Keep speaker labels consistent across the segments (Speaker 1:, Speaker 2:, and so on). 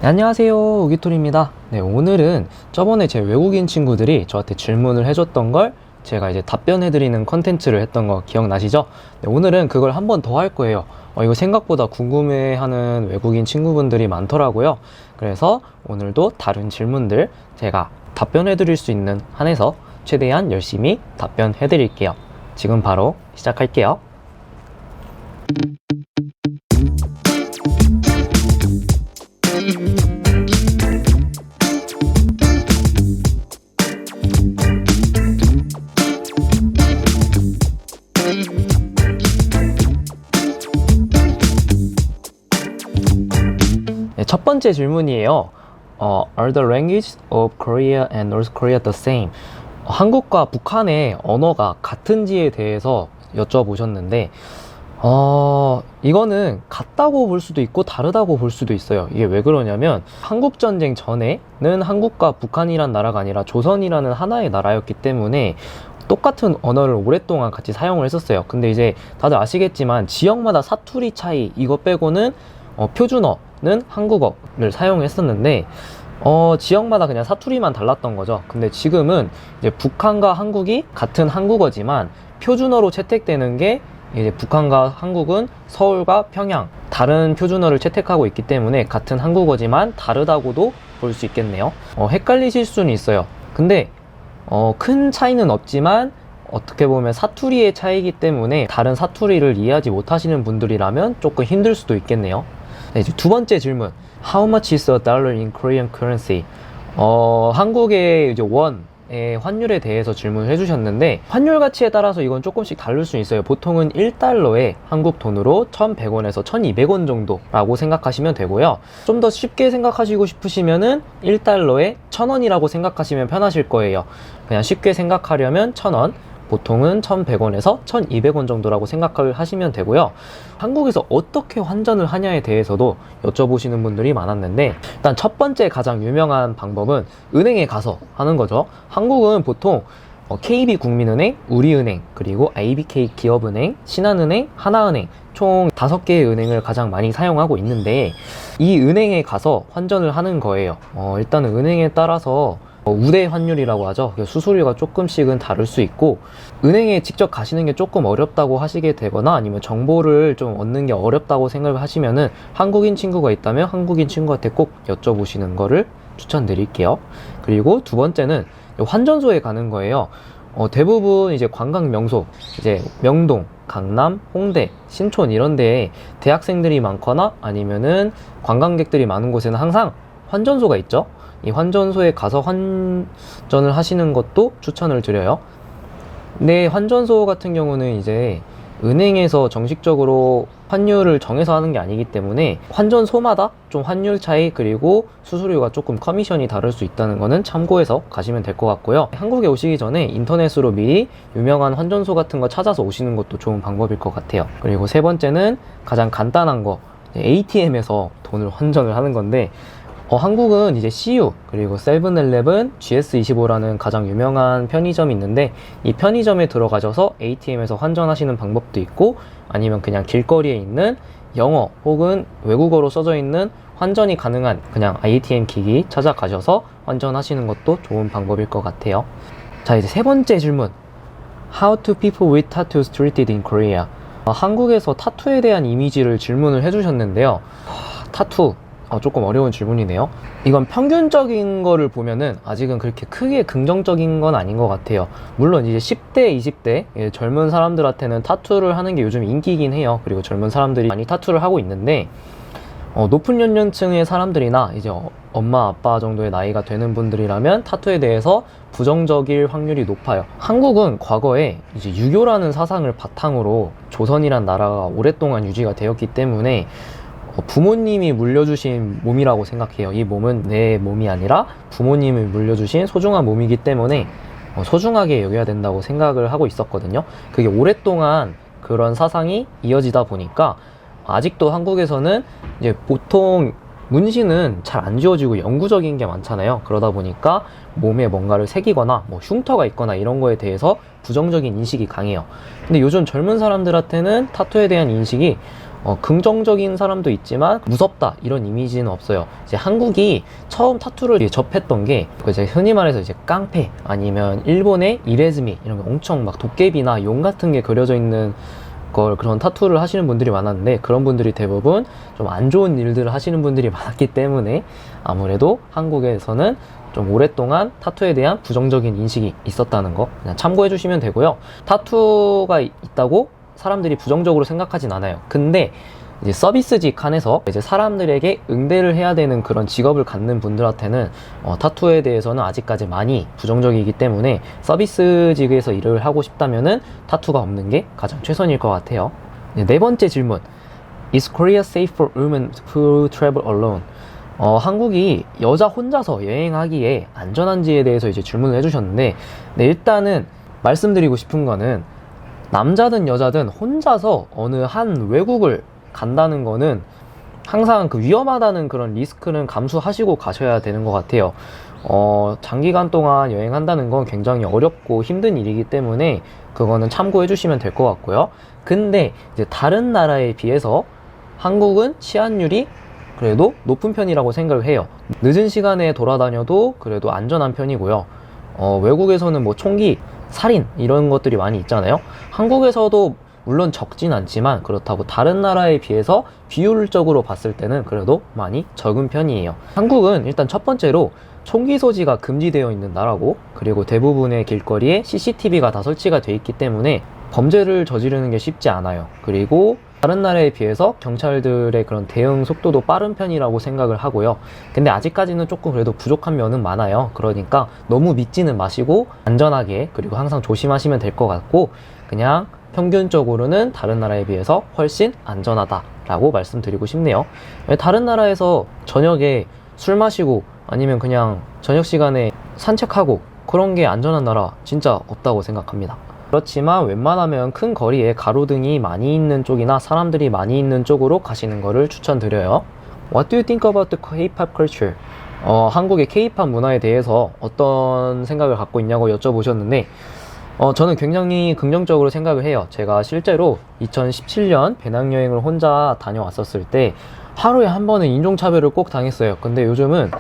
Speaker 1: 네, 안녕하세요, 우기토리입니다. 네, 오늘은 저번에 제 외국인 친구들이 저한테 질문을 해줬던 걸 제가 이제 답변해드리는 컨텐츠를 했던 거 기억나시죠? 네, 오늘은 그걸 한 번 더 할 거예요. 이거 생각보다 궁금해하는 외국인 친구분들이 많더라고요. 그래서 오늘도 다른 질문들 제가 답변해드릴 수 있는 한에서 최대한 열심히 답변해드릴게요. 지금 바로 시작할게요. 네, 첫 번째 질문이에요. Are the languages of Korea and North Korea the same? 한국과 북한의 언어가 같은지에 대해서 여쭤보셨는데, 이거는 같다고 볼 수도 있고 다르다고 볼 수도 있어요. 이게 왜 그러냐면 한국전쟁 전에는 한국과 북한이란 나라가 아니라 조선이라는 하나의 나라였기 때문에 똑같은 언어를 오랫동안 같이 사용을 했었어요. 근데 이제 다들 아시겠지만 지역마다 사투리 차이 이거 빼고는 표준어는 한국어를 사용했었는데 지역마다 그냥 사투리만 달랐던 거죠. 근데 지금은 이제 북한과 한국이 같은 한국어지만 표준어로 채택되는 게 이제 북한과 한국은 서울과 평양 다른 표준어를 채택하고 있기 때문에 같은 한국어지만 다르다고도 볼 수 있겠네요. 헷갈리실 수는 있어요. 근데 큰 차이는 없지만 어떻게 보면 사투리의 차이이기 때문에 다른 사투리를 이해하지 못하시는 분들이라면 조금 힘들 수도 있겠네요. 네, 이제 두 번째 질문. How much is a dollar in Korean currency? 한국의 이제 원의 환율에 대해서 질문을 해주셨는데 환율 가치에 따라서 이건 조금씩 다를 수 있어요. 보통은 1달러에 한국 돈으로 1,100원에서 1,200원 정도라고 생각하시면 되고요. 좀 더 쉽게 생각하시고 싶으시면은 1달러에 1,000원이라고 생각하시면 편하실 거예요. 그냥 쉽게 생각하려면 1,000원, 보통은 1,100원에서 1,200원 정도라고 생각을 하시면 되고요. 한국에서 어떻게 환전을 하냐에 대해서도 여쭤보시는 분들이 많았는데 일단 첫 번째 가장 유명한 방법은 은행에 가서 하는 거죠. 한국은 보통 KB국민은행, 우리은행, 그리고 IBK 기업은행, 신한은행, 하나은행 총 5개의 은행을 가장 많이 사용하고 있는데 이 은행에 가서 환전을 하는 거예요. 일단은 은행에 따라서 우대 환율이라고 하죠. 수수료가 조금씩은 다를 수 있고 은행에 직접 가시는 게 조금 어렵다고 하시게 되거나 아니면 정보를 좀 얻는 게 어렵다고 생각을 하시면은 한국인 친구가 있다면 한국인 친구한테 꼭 여쭤보시는 거를 추천드릴게요. 그리고 두 번째는 환전소에 가는 거예요. 대부분 이제 관광 명소, 이제 명동, 강남, 홍대, 신촌 이런 데에 대학생들이 많거나 아니면은 관광객들이 많은 곳에는 항상 환전소가 있죠. 이 환전소에 가서 환전을 하시는 것도 추천을 드려요. 근데 환전소 같은 경우는 이제 은행에서 정식적으로 환율을 정해서 하는 게 아니기 때문에 환전소마다 좀 환율 차이 그리고 수수료가 조금 커미션이 다를 수 있다는 거는 참고해서 가시면 될 것 같고요. 한국에 오시기 전에 인터넷으로 미리 유명한 환전소 같은 거 찾아서 오시는 것도 좋은 방법일 것 같아요. 그리고 세 번째는 가장 간단한 거, ATM에서 돈을 환전을 하는 건데 한국은 이제 CU 그리고 세븐일레븐, GS25라는 가장 유명한 편의점이 있는데 이 편의점에 들어가셔서 ATM에서 환전하시는 방법도 있고 아니면 그냥 길거리에 있는 영어 혹은 외국어로 써져 있는 환전이 가능한 그냥 ATM 기기 찾아가셔서 환전하시는 것도 좋은 방법일 것 같아요. 자, 이제 세 번째 질문. How do people with tattoos treated in Korea? 한국에서 타투에 대한 이미지를 질문을 해주셨는데요. 타투 조금 어려운 질문이네요. 이건 평균적인 거를 보면은 아직은 그렇게 크게 긍정적인 건 아닌 것 같아요. 물론 이제 10대, 20대 젊은 사람들한테는 타투를 하는 게 요즘 인기이긴 해요. 그리고 젊은 사람들이 많이 타투를 하고 있는데 높은 연령층의 사람들이나 이제 엄마, 아빠 정도의 나이가 되는 분들이라면 타투에 대해서 부정적일 확률이 높아요. 한국은 과거에 이제 유교라는 사상을 바탕으로 조선이란 나라가 오랫동안 유지가 되었기 때문에 부모님이 물려주신 몸이라고 생각해요. 이 몸은 내 몸이 아니라 부모님이 물려주신 소중한 몸이기 때문에 소중하게 여겨야 된다고 생각을 하고 있었거든요. 그게 오랫동안 그런 사상이 이어지다 보니까 아직도 한국에서는 이제 보통 문신은 잘 안 지워지고 영구적인 게 많잖아요. 그러다 보니까 몸에 뭔가를 새기거나 뭐 흉터가 있거나 이런 거에 대해서 부정적인 인식이 강해요. 근데 요즘 젊은 사람들한테는 타투에 대한 인식이 긍정적인 사람도 있지만 무섭다 이런 이미지는 없어요. 이제 한국이 처음 타투를 접했던 게 이제 흔히 말해서 이제 깡패 아니면 일본의 이레즈미 이런 게 엄청 막 도깨비나 용 같은 게 그려져 있는 그런 타투를 하시는 분들이 많았는데, 그런 분들이 대부분 좀 안 좋은 일들을 하시는 분들이 많았기 때문에 아무래도 한국에서는 좀 오랫동안 타투에 대한 부정적인 인식이 있었다는 거 그냥 참고해 주시면 되고요. 타투가 있다고 사람들이 부정적으로 생각하진 않아요. 근데 이제 서비스직 안에서 이제 사람들에게 응대를 해야 되는 그런 직업을 갖는 분들한테는 타투에 대해서는 아직까지 많이 부정적이기 때문에 서비스직에서 일을 하고 싶다면은 타투가 없는 게 가장 최선일 것 같아요. 네 번째 질문. Is Korea safe for women who travel alone? 한국이 여자 혼자서 여행하기에 안전한지에 대해서 이제 질문을 해주셨는데, 네, 일단은 말씀드리고 싶은 거는 남자든 여자든 혼자서 어느 한 외국을 간다는 거는 항상 그 위험하다는 그런 리스크는 감수하시고 가셔야 되는 것 같아요. 장기간 동안 여행한다는 건 굉장히 어렵고 힘든 일이기 때문에 그거는 참고해 주시면 될 것 같고요. 근데 이제 다른 나라에 비해서 한국은 치안율이 그래도 높은 편이라고 생각을 해요. 늦은 시간에 돌아다녀도 그래도 안전한 편이고요. 외국에서는 뭐 총기, 살인 이런 것들이 많이 있잖아요. 한국에서도 물론 적진 않지만 그렇다고 다른 나라에 비해서 비율적으로 봤을 때는 그래도 많이 적은 편이에요. 한국은 일단 첫 번째로 총기 소지가 금지되어 있는 나라고, 그리고 대부분의 길거리에 CCTV가 다 설치가 돼 있기 때문에 범죄를 저지르는 게 쉽지 않아요. 그리고 다른 나라에 비해서 경찰들의 그런 대응 속도도 빠른 편이라고 생각을 하고요. 근데 아직까지는 조금 그래도 부족한 면은 많아요. 그러니까 너무 믿지는 마시고 안전하게, 그리고 항상 조심하시면 될 것 같고, 그냥 평균적으로는 다른 나라에 비해서 훨씬 안전하다라고 말씀드리고 싶네요. 다른 나라에서 저녁에 술 마시고 아니면 그냥 저녁 시간에 산책하고 그런 게 안전한 나라 진짜 없다고 생각합니다. 그렇지만 웬만하면 큰 거리에 가로등이 많이 있는 쪽이나 사람들이 많이 있는 쪽으로 가시는 거를 추천드려요. What do you think about the K-pop culture? 한국의 K-pop 문화에 대해서 어떤 생각을 갖고 있냐고 여쭤보셨는데, 저는 굉장히 긍정적으로 생각을 해요. 제가 실제로 2017년 배낭여행을 혼자 다녀왔었을 때 하루에 한 번은 인종차별을 꼭 당했어요. 근데 요즘은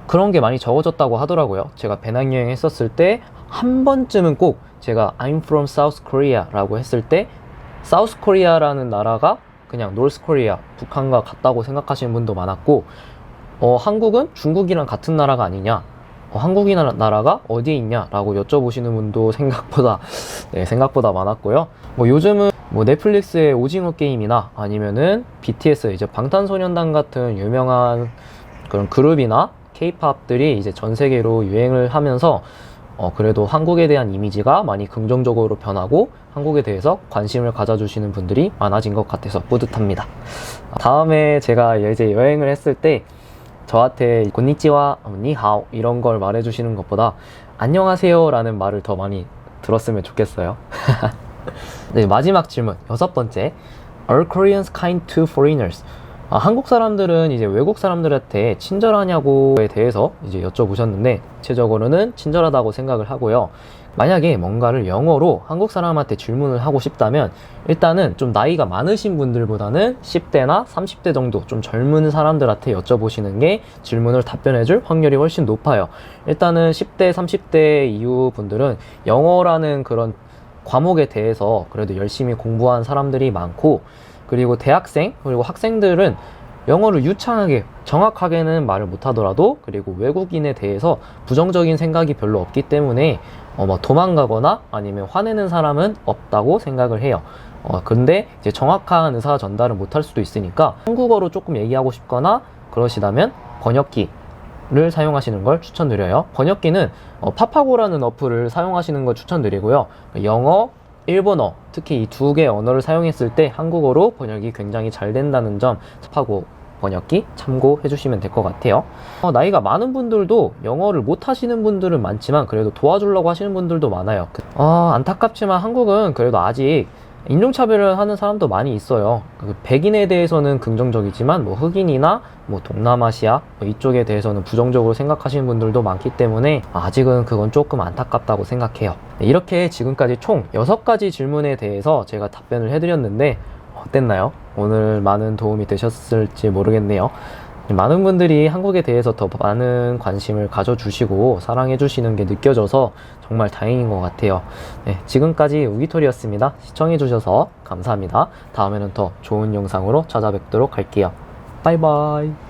Speaker 1: 그런 게 많이 적어졌다고 하더라고요. 제가 배낭여행 했었을 때 한 번쯤은 꼭 제가 I'm from South Korea 라고 했을 때 South Korea라는 나라가 그냥 North Korea, 북한과 같다고 생각하시는 분도 많았고, 한국은 중국이랑 같은 나라가 아니냐, 한국이나 나라가 어디에 있냐라고 여쭤보시는 분도 생각보다 많았고요. 요즘은 넷플릭스의 오징어 게임이나 아니면은 BTS, 이제 방탄소년단 같은 유명한 그런 그룹이나 K-팝들이 이제 전 세계로 유행을 하면서 그래도 한국에 대한 이미지가 많이 긍정적으로 변하고 한국에 대해서 관심을 가져주시는 분들이 많아진 것 같아서 뿌듯합니다. 다음에 제가 이제 여행을 했을 때 저한테 곤니치와, 니하오 이런 걸 말해주시는 것보다 안녕하세요 라는 말을 더 많이 들었으면 좋겠어요. 네, 마지막 질문, 6번째. Are Koreans kind to foreigners? 한국 사람들은 이제 외국 사람들한테 친절하냐고에 대해서 이제 여쭤보셨는데, 구체적으로는 친절하다고 생각을 하고요. 만약에 뭔가를 영어로 한국 사람한테 질문을 하고 싶다면 일단은 좀 나이가 많으신 분들보다는 10대나 30대 정도 좀 젊은 사람들한테 여쭤보시는 게 질문을 답변해 줄 확률이 훨씬 높아요. 일단은 10대, 30대 이후 분들은 영어라는 그런 과목에 대해서 그래도 열심히 공부한 사람들이 많고, 그리고 대학생 그리고 학생들은 영어를 유창하게 정확하게는 말을 못하더라도 그리고 외국인에 대해서 부정적인 생각이 별로 없기 때문에 도망가거나 아니면 화내는 사람은 없다고 생각을 해요. 근데 이제 정확한 의사 전달을 못할 수도 있으니까 한국어로 조금 얘기하고 싶거나 그러시다면 번역기를 사용하시는 걸 추천드려요. 번역기는 파파고라는 어플을 사용하시는 걸 추천드리고요. 영어, 일본어, 특히 이 두 개의 언어를 사용했을 때 한국어로 번역이 굉장히 잘 된다는 점 파파고 번역기 참고해 주시면 될 것 같아요. 나이가 많은 분들도 영어를 못 하시는 분들은 많지만 그래도 도와주려고 하시는 분들도 많아요. 안타깝지만 한국은 그래도 아직 인종차별을 하는 사람도 많이 있어요. 백인에 대해서는 긍정적이지만 흑인이나 동남아시아 이쪽에 대해서는 부정적으로 생각하시는 분들도 많기 때문에 아직은 그건 조금 안타깝다고 생각해요. 이렇게 지금까지 총 6가지 질문에 대해서 제가 답변을 해드렸는데 어땠나요? 오늘 많은 도움이 되셨을지 모르겠네요. 많은 분들이 한국에 대해서 더 많은 관심을 가져주시고 사랑해주시는 게 느껴져서 정말 다행인 것 같아요. 네, 지금까지 우기토리였습니다. 시청해주셔서 감사합니다. 다음에는 더 좋은 영상으로 찾아뵙도록 할게요. 바이바이.